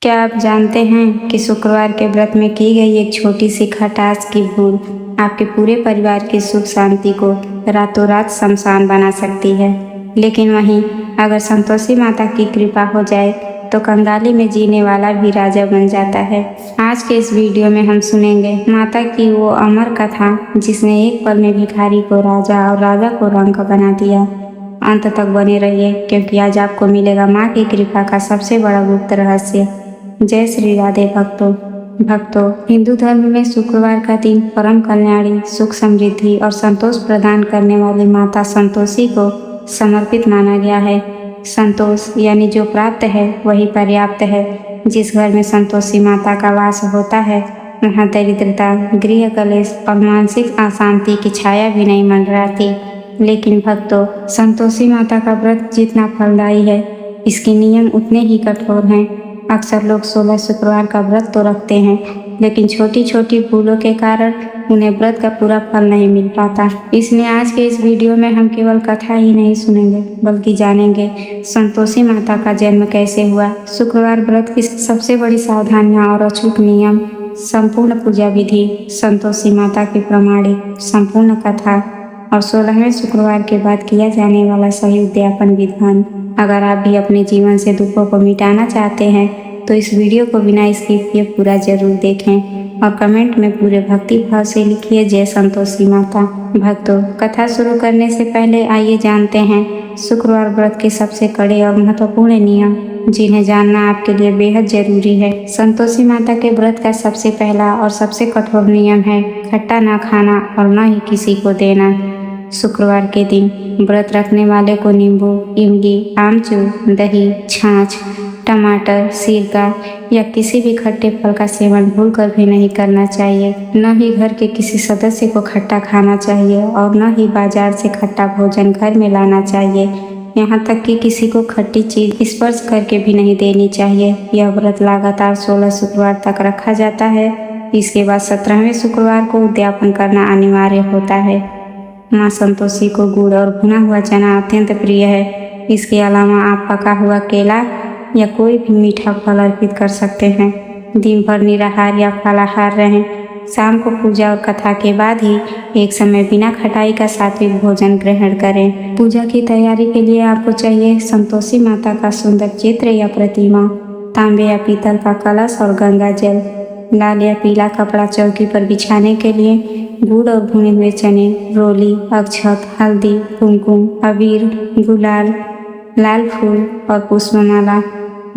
क्या आप जानते हैं कि शुक्रवार के व्रत में की गई एक छोटी सी खटास की भूल आपके पूरे परिवार की सुख शांति को रातों रात शमशान बना सकती है। लेकिन वहीं अगर संतोषी माता की कृपा हो जाए तो कंगाली में जीने वाला भी राजा बन जाता है। आज के इस वीडियो में हम सुनेंगे माता की वो अमर कथा जिसने एक पल में भिखारी को राजा और राजा को रंक बना दिया। अंत तक बने रहिए क्योंकि आज आपको मिलेगा माँ की कृपा का सबसे बड़ा गुप्त रहस्य। जय श्री राधे भक्तों, हिंदू धर्म में शुक्रवार का दिन परम कल्याणी, सुख समृद्धि और संतोष प्रदान करने वाली माता संतोषी को समर्पित माना गया है। संतोष यानी जो प्राप्त है वही पर्याप्त है। जिस घर में संतोषी माता का वास होता है वहाँ दरिद्रता, गृह कलेश और मानसिक अशांति की छाया भी नहीं मंडराती। लेकिन भक्तों, संतोषी माता का व्रत जितना फलदायी है इसके नियम उतने ही कठोर हैं। अक्सर लोग 16 शुक्रवार का व्रत तो रखते हैं लेकिन छोटी छोटी भूलों के कारण उन्हें व्रत का पूरा फल नहीं मिल पाता। इसलिए आज के इस वीडियो में हम केवल कथा ही नहीं सुनेंगे बल्कि जानेंगे संतोषी माता का जन्म कैसे हुआ, शुक्रवार व्रत की सबसे बड़ी सावधानियां और अचूक नियम, संपूर्ण पूजा विधि, संतोषी माता की प्रमाणिक संपूर्ण कथा और 16वें शुक्रवार के बाद किया जाने वाला सही उद्यापन विधान। अगर आप भी अपने जीवन से दुखों को मिटाना चाहते हैं तो इस वीडियो को बिना स्किप किए पूरा जरूर देखें और कमेंट में पूरे भक्ति भाव से लिखिए जय संतोषी माता। भक्तों, कथा शुरू करने से पहले आइए जानते हैं शुक्रवार व्रत के सबसे कड़े और महत्वपूर्ण नियम जिन्हें जानना आपके लिए बेहद जरूरी है। संतोषी माता के व्रत का सबसे पहला और सबसे कठोर नियम है खट्टा न खाना और न ही किसी को देना। शुक्रवार के दिन व्रत रखने वाले को नींबू, इमली, आमचूर, दही, छाछ, टमाटर, सिरका या किसी भी खट्टे फल का सेवन भूलकर भी नहीं करना चाहिए। न ही घर के किसी सदस्य को खट्टा खाना चाहिए और न ही बाजार से खट्टा भोजन घर में लाना चाहिए। यहाँ तक कि किसी को खट्टी चीज स्पर्श करके भी नहीं देनी चाहिए। यह व्रत लगातार 16 शुक्रवार तक रखा जाता है। इसके बाद 17वें शुक्रवार को उद्यापन करना अनिवार्य होता है। माँ संतोषी को गुड़ और भुना हुआ चना अत्यंत प्रिय है। इसके अलावा आप पका हुआ केला या कोई भी मीठा फल अर्पित कर सकते हैं। दिन भर निराहार या फलाहार रहें। शाम को पूजा और कथा के बाद ही एक समय बिना खटाई का सात्विक भोजन ग्रहण करें। पूजा की तैयारी के लिए आपको चाहिए संतोषी माता का सुंदर चित्र या प्रतिमा, तांबे या पीतल का कलश और गंगा जल, लाल या पीला कपड़ा चौकी पर बिछाने के लिए, गुड़ और भुने हुए चने, रोली, अक्षत, हल्दी, कुमकुम, अबीर, गुलाल, लाल फूल और पुष्पमाला,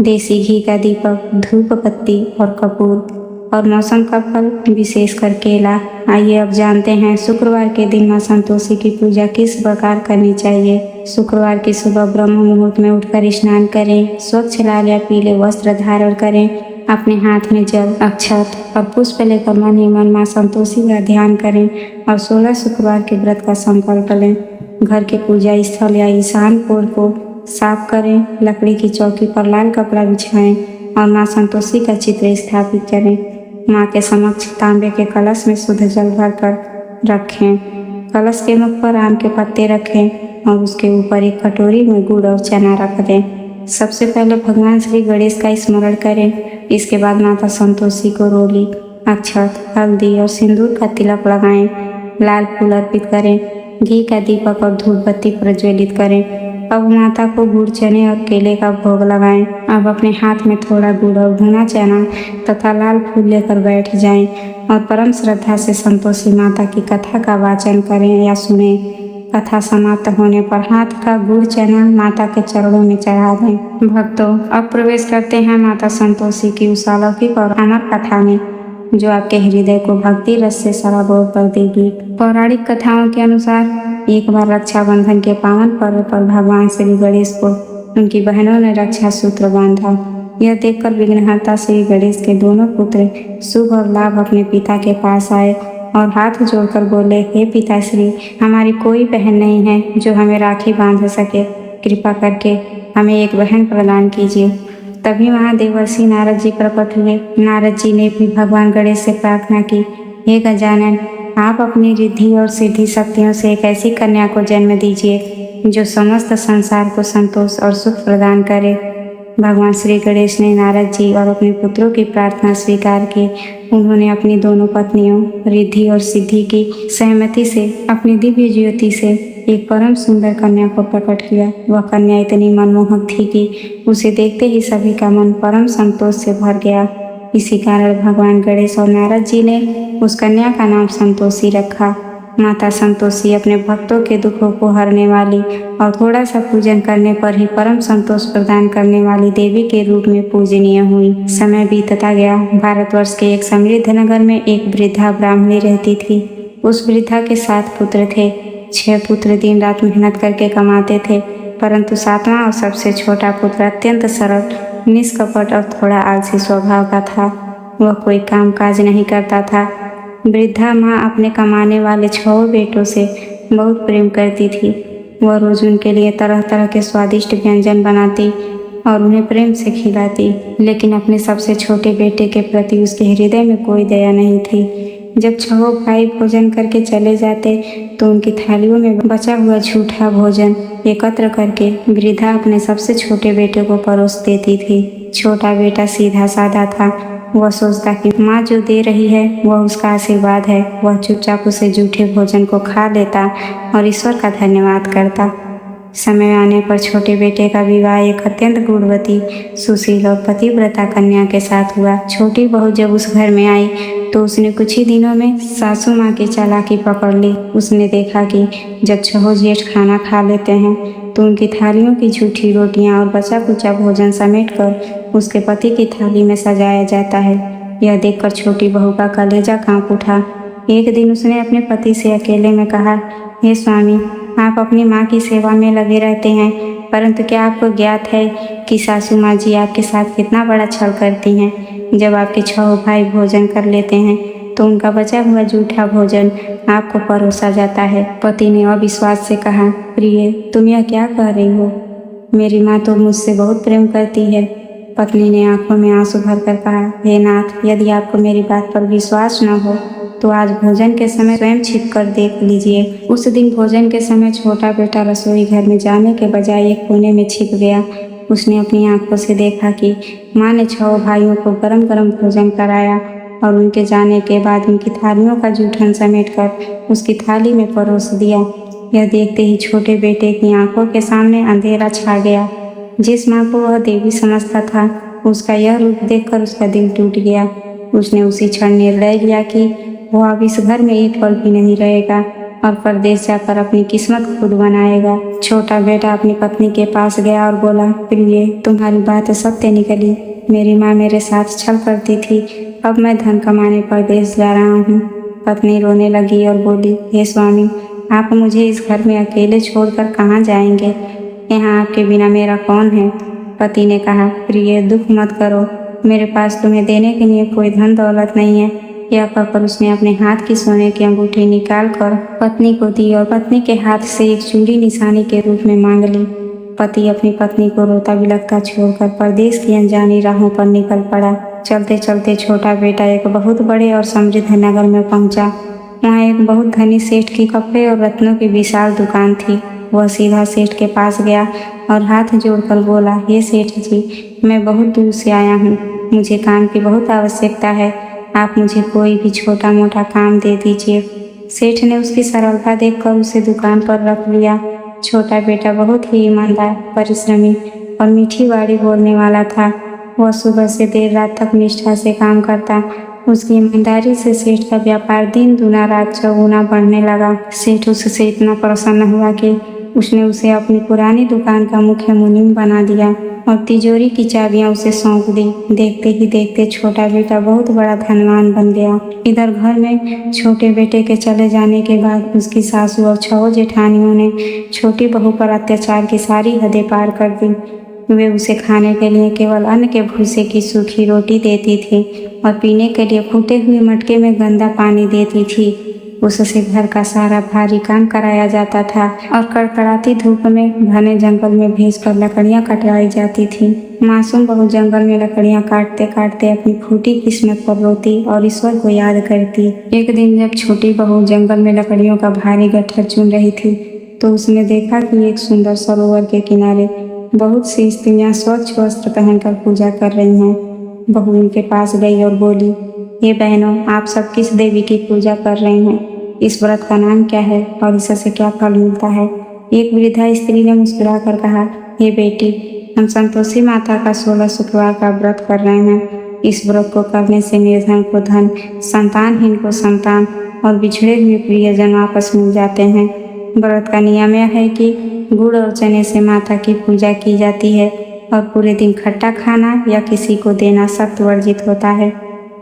देसी घी का दीपक, धूप बत्ती और कपूर और मौसम का फल विशेषकर केला। आइए अब जानते हैं शुक्रवार के दिन माँ संतोषी की पूजा किस प्रकार करनी चाहिए। शुक्रवार की सुबह ब्रह्म मुहूर्त में उठकर स्नान करें। स्वच्छ लाल या पीले वस्त्र धारण करें। अपने हाथ में जल, अक्षत और पुष्प लेकर मन ही मन माँ संतोषी का ध्यान करें और 16 शुक्रवार के व्रत का संकल्प लें। घर के पूजा स्थल या ईशान कोण को साफ करें। लकड़ी की चौकी पर लाल कपड़ा बिछाएं और माँ संतोषी का चित्र स्थापित करें। माँ के समक्ष तांबे के कलश में शुद्ध जल भरकर रखें। कलश के मुख पर आम के पत्ते रखें और उसके ऊपर एक कटोरी में गुड़ और चना रख दें। सबसे पहले भगवान श्री गणेश का स्मरण करें। इसके बाद माता संतोषी को रोली, अक्षत, हल्दी और सिंदूर का तिलक लगाएं। लाल फूल अर्पित करें। घी का दीपक और धूप बत्ती प्रज्वलित करें। अब माता को गुड़, चने और केले का भोग लगाएं। अब अपने हाथ में थोड़ा गुड़ और भुना चना तथा लाल फूल लेकर बैठ जाएं और परम श्रद्धा से संतोषी माता की कथा का वाचन करें या सुनें। कथा समाप्त होने पर हाथ का गुड़ चना माता के चरणों में चढ़ा दें। भक्तों, अब प्रवेश करते हैं माता संतोषी की उस अलौकिक और अमर कथा में जो आपके हृदय को भक्ति रस से सराबोर कर देगी। पौराणिक कथाओं के अनुसार एक बार रक्षाबंधन के पावन पर्व पर भगवान श्री गणेश को उनकी बहनों ने रक्षा सूत्र बांधा। यह देखकर विघ्नहर्ता श्री गणेश के दोनों पुत्र शुभ और लाभ अपने पिता के पास आए और हाथ जोड़कर बोले, हे पिताश्री, हमारी कोई बहन नहीं है जो हमें राखी बांध सके। कृपा करके हमें एक बहन प्रदान कीजिए। तभी वहाँ देवर्षि नारद जी प्रकट हुए। नारद जी ने भी भगवान गणेश से प्रार्थना की, हे गजानन, आप अपनी रिद्धि और सिद्धि शक्तियों से एक ऐसी कन्या को जन्म दीजिए जो समस्त संसार को संतोष और सुख प्रदान करे। भगवान श्री गणेश ने नारद जी और अपने पुत्रों की प्रार्थना स्वीकार की। उन्होंने अपनी दोनों पत्नियों रिद्धि और सिद्धि की सहमति से अपनी दिव्य ज्योति से एक परम सुंदर कन्या को प्रकट किया। वह कन्या इतनी मनमोहक थी कि उसे देखते ही सभी का मन परम संतोष से भर गया। इसी कारण भगवान गणेश और नारद जी ने उस कन्या का नाम संतोषी रखा। माता संतोषी अपने भक्तों के दुखों को हरने वाली और थोड़ा सा पूजन करने पर ही परम संतोष प्रदान करने वाली देवी के रूप में पूजनीय हुई। समय बीतता गया। भारतवर्ष के एक समृद्ध नगर में एक वृद्धा ब्राह्मणी रहती थी। उस वृद्धा के 7 पुत्र थे। 6 पुत्र दिन रात मेहनत करके कमाते थे, परंतु 7वां और सबसे छोटा पुत्र अत्यंत सरल, निष्कपट और थोड़ा आलसी स्वभाव का था। वह कोई काम काज नहीं करता था। वृद्धा माँ अपने कमाने वाले 6 बेटों से बहुत प्रेम करती थी। वह रोज उनके लिए तरह तरह के स्वादिष्ट व्यंजन बनाती और उन्हें प्रेम से खिलाती, लेकिन अपने सबसे छोटे बेटे के प्रति उसके हृदय में कोई दया नहीं थी। जब 6 भाई भोजन करके चले जाते तो उनकी थालियों में बचा हुआ झूठा भोजन एकत्र करके वृद्धा अपने सबसे छोटे बेटे को परोस देती थी। छोटा बेटा सीधा साधा था। वह सोचता कि माँ जो दे रही है वह उसका आशीर्वाद है। वह चुपचाप उसे जूठे भोजन को खा लेता और ईश्वर का धन्यवाद करता। समय आने पर छोटे बेटे का विवाह एक अत्यंत गुणवती, सुशील और पतिव्रता कन्या के साथ हुआ। छोटी बहू जब उस घर में आई तो उसने कुछ ही दिनों में सासू माँ की चालाकी पकड़ ली। उसने देखा कि जब 6 जेठ खाना खा लेते हैं तो उनकी थालियों की झूठी रोटियां और बचा कुचा भोजन समेटकर उसके पति की थाली में सजाया जाता है। यह देखकर छोटी बहू का कलेजा कांप उठा। एक दिन उसने अपने पति से अकेले में कहा, हे स्वामी, आप अपनी माँ की सेवा में लगे रहते हैं, परंतु क्या आपको ज्ञात है कि सासू माँ जी आपके साथ कितना बड़ा छल करती हैं। जब आपके 6 भाई भोजन कर लेते हैं तो उनका बचा हुआ जूठा भोजन आपको परोसा जाता है। पति ने अविश्वास से कहा, प्रिय, तुम यह क्या कह रही हो? मेरी माँ तो मुझसे बहुत प्रेम करती है। पत्नी ने आंखों में आंसू भरकर कहा, हे नाथ, यदि आपको मेरी बात पर विश्वास न हो तो आज भोजन के समय स्वयं छिप कर देख लीजिए। उस दिन भोजन के समय छोटा बेटा रसोई घर में जाने के बजाय एक कोने में छिप गया। उसने अपनी आंखों से देखा कि माँ ने 6 भाइयों को गरम गरम भोजन कराया और उनके जाने के बाद उनकी थालियों का जूठन समेटकर उसकी थाली में परोस दिया। यह देखते ही छोटे बेटे की आंखों के सामने अंधेरा छा गया। जिस माँ को वह देवी समझता था, उसका यह रूप देखकर उसका दिल टूट गया। उसने उसी क्षण निर्णय लिया कि वह अब इस घर में एक पल भी नहीं रहेगा और परदेश जाकर अपनी किस्मत खुद बनाएगा। छोटा बेटा अपनी पत्नी के पास गया और बोला, प्रिय, तुम्हारी बात सत्य निकली। मेरी माँ मेरे साथ छल करती थी। अब मैं धन कमाने परदेश जा रहा हूँ। पत्नी रोने लगी और बोली, हे स्वामी, आप मुझे इस घर में अकेले छोड़कर कहाँ जाएंगे? यहाँ आपके बिना मेरा कौन है? पति ने कहा, प्रिय, दुख मत करो, मेरे पास तुम्हें देने के लिए कोई धन दौलत नहीं है। यह कहकर उसने अपने हाथ की सोने की अंगूठी निकाल कर पत्नी को दी और पत्नी के हाथ से एक चूड़ी निशानी के रूप में मांग ली। पति अपनी पत्नी को रोता बिलखता छोड़कर परदेश की अनजानी राहों पर निकल पड़ा। चलते चलते छोटा बेटा एक बहुत बड़े और समृद्ध नगर में पहुंचा। वहाँ एक बहुत धनी सेठ की कपड़े और रत्नों की विशाल दुकान थी। वह सीधा सेठ के पास गया और हाथ जोड़कर बोला, हे सेठ जी, मैं बहुत दूर से आया हूँ। मुझे काम की बहुत आवश्यकता है। आप मुझे कोई भी छोटा मोटा काम दे दीजिए। सेठ ने उसकी सरलता देखकर उसे दुकान पर रख लिया। छोटा बेटा बहुत ही ईमानदार, परिश्रमी और मीठी बाड़ी बोलने वाला था। वह सुबह से देर रात तक निष्ठा से काम करता। उसकी ईमानदारी से सेठ का व्यापार दिन दूना रात चौगुना बढ़ने लगा। सेठ उससे इतना प्रसन्न हुआ कि उसने उसे अपनी पुरानी दुकान का मुख्य मुनीम बना दिया और तिजोरी की चाबियां उसे सौंप दी। देखते ही देखते छोटा बेटा बहुत बड़ा धनवान बन गया। इधर घर में छोटे बेटे के चले जाने के बाद उसकी सासू और 6 जेठानियों ने छोटी बहू पर अत्याचार की सारी हदें पार कर दी। वे उसे खाने के लिए केवल अन्न के भूसे की सूखी रोटी देती थी और पीने के लिए फूटे हुए मटके में गंदा पानी देती थी। उससे घर का सारा भारी काम कराया जाता था और कड़कड़ाती धूप में घने जंगल में भेजकर लकड़ियां कटवाई जाती थी। मासूम बहू जंगल में लकड़ियां काटते काटते अपनी फूटी किस्मत पर रोती और ईश्वर को याद करती। एक दिन जब छोटी बहू जंगल में लकड़ियों का भारी गट्ठर चुन रही थी तो उसने देखा कि एक सुंदर सरोवर के किनारे बहुत सी स्त्रियां स्वच्छ वस्त्र पहनकर पूजा कर रही हैं। बहू उनके पास गई और बोली, ये बहनों, आप सब किस देवी की पूजा कर रही हैं? इस व्रत का नाम क्या है और इससे क्या फल मिलता है? एक वृद्धा स्त्री ने मुस्कुराकर कहा, हे बेटी, हम संतोषी माता का 16 शुक्रवार का व्रत कर रहे हैं। इस व्रत को करने से निर्धन को धन, संतानहीन को संतान और बिछड़े हुए प्रियजन वापस मिल जाते हैं। व्रत का नियम यह है कि गुड़ और चने से माता की पूजा की जाती है और पूरे दिन खट्टा खाना या किसी को देना सख्त वर्जित होता है।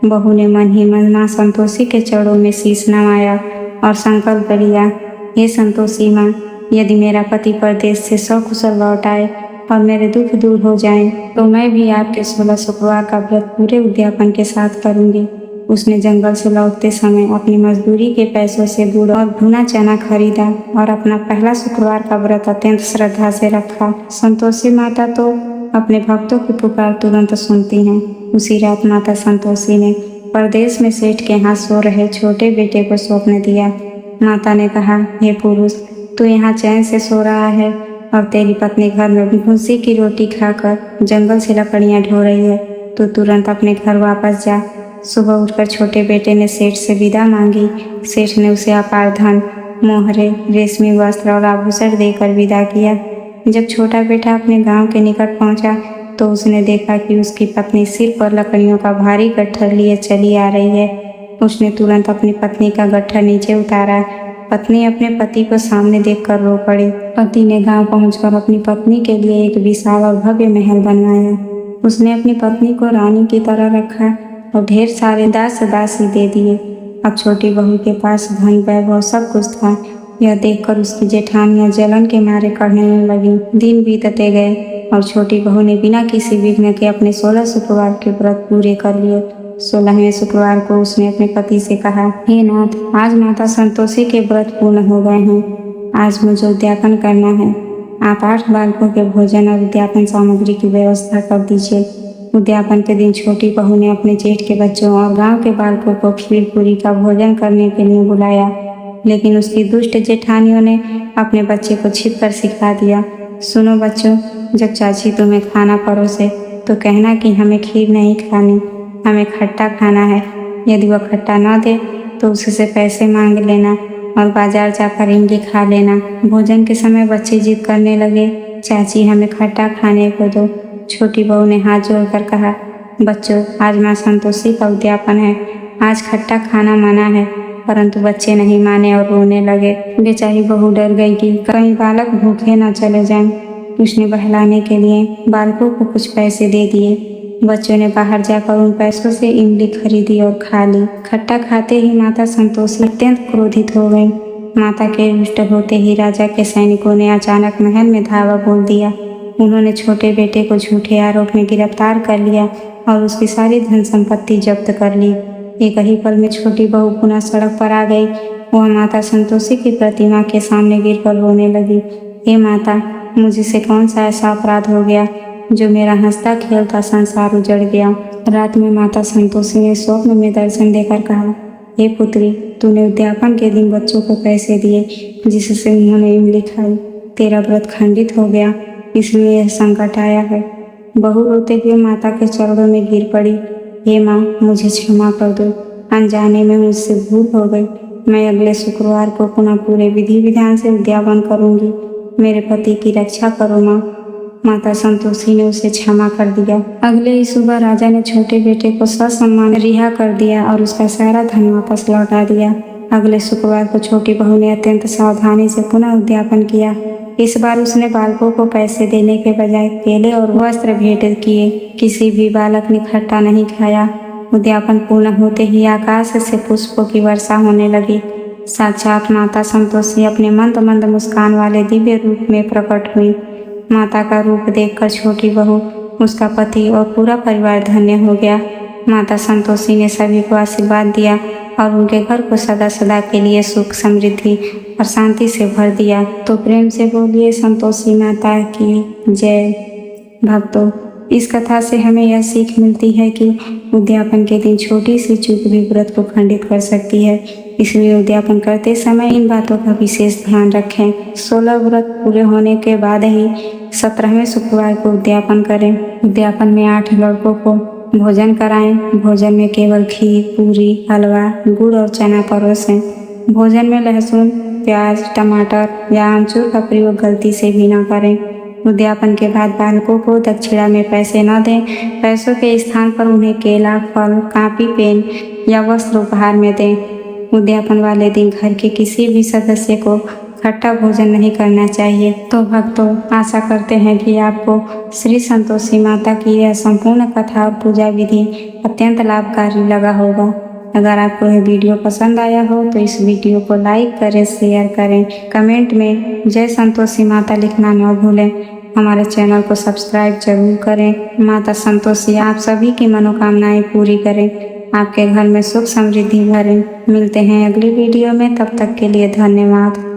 बहू ने मन ही मन माँ संतोषी के चरणों में शीश नवाया और संकल्प लिया, हे संतोषी माँ, यदि मेरा पति परदेश से सकुशल लौट आए और मेरे दुख दूर हो जाएं, तो मैं भी आपके 16 शुक्रवार का व्रत पूरे उद्यापन के साथ करूंगी। उसने जंगल से लौटते समय अपनी मजदूरी के पैसों से गुड़ और भुना चना खरीदा और अपना पहला शुक्रवार का व्रत अत्यंत श्रद्धा से रखा। संतोषी माता तो अपने भक्तों की पुकार तुरंत सुनती हैं। उसी रात माता संतोषी ने परदेश में सेठ के यहाँ सो रहे छोटे बेटे को स्वप्न दिया। माता ने कहा, हे पुरुष, तू यहाँ चैन से सो रहा है और तेरी पत्नी घर में भूसी की रोटी खाकर जंगल से लकड़ियाँ ढो रही है, तो तुरंत अपने घर वापस जा। सुबह उठकर छोटे बेटे ने सेठ से विदा मांगी। सेठ ने उसे अपार धन, मोहरे, रेशमी वस्त्र और आभूषण देकर विदा किया। जब छोटा बेटा अपने गांव के निकट पहुंचा तो उसने देखा कि उसकी पत्नी सिर पर लकड़ियों का भारी गट्ठर लिए चली आ रही है। उसने तुरंत अपनी पत्नी का गट्ठर नीचे उतारा। पत्नी अपने पति को सामने देखकर रो पड़ी। पति ने गांव पहुंचकर अपनी पत्नी के लिए एक विशाल और भव्य महल बनवाया। उसने अपनी पत्नी को रानी की तरह रखा और ढेर सारे दास दासी दे दिए। अब छोटी बहू के पास धन, वैभव सब कुछ था। यह देखकर उसकी जेठानियां जलन के मारे करने लगी। दिन बीतते गए और छोटी बहू ने बिना किसी विघ्न के अपने 16 शुक्रवार के व्रत पूरे कर लिए। 16वें शुक्रवार को उसने अपने पति से कहा, हे नाथ, आज माता संतोषी के व्रत पूर्ण हो गए हैं। आज मुझे उद्यापन करना है। आप 8 बालकों के भोजन और उद्यापन सामग्री की व्यवस्था कर दीजिए। उद्यापन के दिन छोटी बहू ने अपने जेठ के बच्चों और गांव के बालकों को खीर पूरी का भोजन करने के लिए बुलाया, लेकिन उसकी दुष्ट जेठानियों ने अपने बच्चे को छिपकर सिखा दिया, सुनो बच्चों, जब चाची तुम्हें खाना परोसे तो कहना कि हमें खीर नहीं खानी, हमें खट्टा खाना है। यदि वह खट्टा न दे तो उससे पैसे मांग लेना और बाजार जाकर इमली खा लेना। भोजन के समय बच्चे जिद करने लगे, चाची हमें खट्टा खाने को दो। छोटी बहू ने हाथ जोड़कर कहा, बच्चों, आज माँ संतोषी का उद्यापन है, आज खट्टा खाना मना है। परंतु बच्चे नहीं माने और रोने लगे। बेचारी बहू डर गई कि कहीं बालक भूखे न चले जाएं। उसने बहलाने के लिए बालकों को कुछ पैसे दे दिए। बच्चों ने बाहर जाकर उन पैसों से इमली खरीदी और खा ली। खट्टा खाते ही माता संतोषी अत्यंत क्रोधित हो गई। माता के रुष्ट होते ही राजा के सैनिकों ने अचानक महल में धावा बोल दिया। उन्होंने छोटे बेटे को झूठे आरोप में गिरफ्तार कर लिया और उसकी सारी धन संपत्ति जब्त कर ली। एक ही पल में छोटी बहू पुनः सड़क पर आ गई। वह माता संतोषी की प्रतिमा के सामने गिरकर रोने लगी, हे माता, मुझसे कौन सा ऐसा अपराध हो गया जो मेरा हंसता खेलता संसार उजड़ गया। रात में माता संतोषी ने स्वप्न में दर्शन देकर कहा, हे पुत्री, तूने उद्यापन के दिन बच्चों को पैसे दिए जिससे उन्होंने इमली खाई। तेरा व्रत खंडित हो गया, इसलिए यह संकट आया है। बहू रोते हुए माता के चरणों में गिर पड़ी, हे माँ, मुझे क्षमा कर दो, अनजाने में मुझसे भूल हो गई। मैं अगले शुक्रवार को पुनः पूरे विधि विधान से उद्यापन करूंगी। मेरे पति की रक्षा करो माँ। माता संतोषी ने उसे क्षमा कर दिया। अगले ही सुबह राजा ने छोटे बेटे को ससम्मान रिहा कर दिया और उसका सारा धन वापस लौटा दिया। अगले शुक्रवार को छोटी बहू ने अत्यंत सावधानी से पुनः उद्यापन किया। इस बार उसने बालकों को पैसे देने के बजाय केले और वस्त्र भेंट किए। किसी भी बालक ने खट्टा नहीं खाया। उद्यापन पूर्ण होते ही आकाश से पुष्पों की वर्षा होने लगी। साक्षात माता संतोषी अपने मंद मंद मुस्कान वाले दिव्य रूप में प्रकट हुई। माता का रूप देखकर छोटी बहू, उसका पति और पूरा परिवार धन्य हो गया। माता संतोषी ने सभी को आशीर्वाद दिया और उनके घर को सदा सदा के लिए सुख, समृद्धि और शांति से भर दिया। तो प्रेम से बोलिए संतोषी माता की जय। भक्तों, इस कथा से हमें यह सीख मिलती है कि उद्यापन के दिन छोटी सी चूक भी व्रत को खंडित कर सकती है। इसलिए उद्यापन करते समय इन बातों का विशेष ध्यान रखें। 16 व्रत पूरे होने के बाद ही 17वें शुक्रवार को उद्यापन करें। उद्यापन में 8 लड़कों को भोजन कराएं। भोजन में केवल खीर, पूरी, हलवा, गुड़ और चना परोसें। भोजन में लहसुन, प्याज, टमाटर या आमचूर का प्रयोग गलती से भी न करें। उद्यापन के बाद बालकों को दक्षिणा में पैसे न दें। पैसों के स्थान पर उन्हें केला, फल, कॉपी, पेन या वस्त्र उपहार में दें। उद्यापन वाले दिन घर के किसी भी सदस्य को खट्टा भोजन नहीं करना चाहिए। तो भक्तों, आशा करते हैं कि आपको श्री संतोषी माता की यह संपूर्ण कथा और पूजा विधि अत्यंत लाभकारी लगा होगा। अगर आपको यह वीडियो पसंद आया हो तो इस वीडियो को लाइक करें, शेयर करें, कमेंट में जय संतोषी माता लिखना न भूलें। हमारे चैनल को सब्सक्राइब जरूर करें। माता संतोषी आप सभी की मनोकामनाएं पूरी करें, आपके घर में सुख समृद्धि भरें। मिलते हैं अगली वीडियो में, तब तक के लिए धन्यवाद।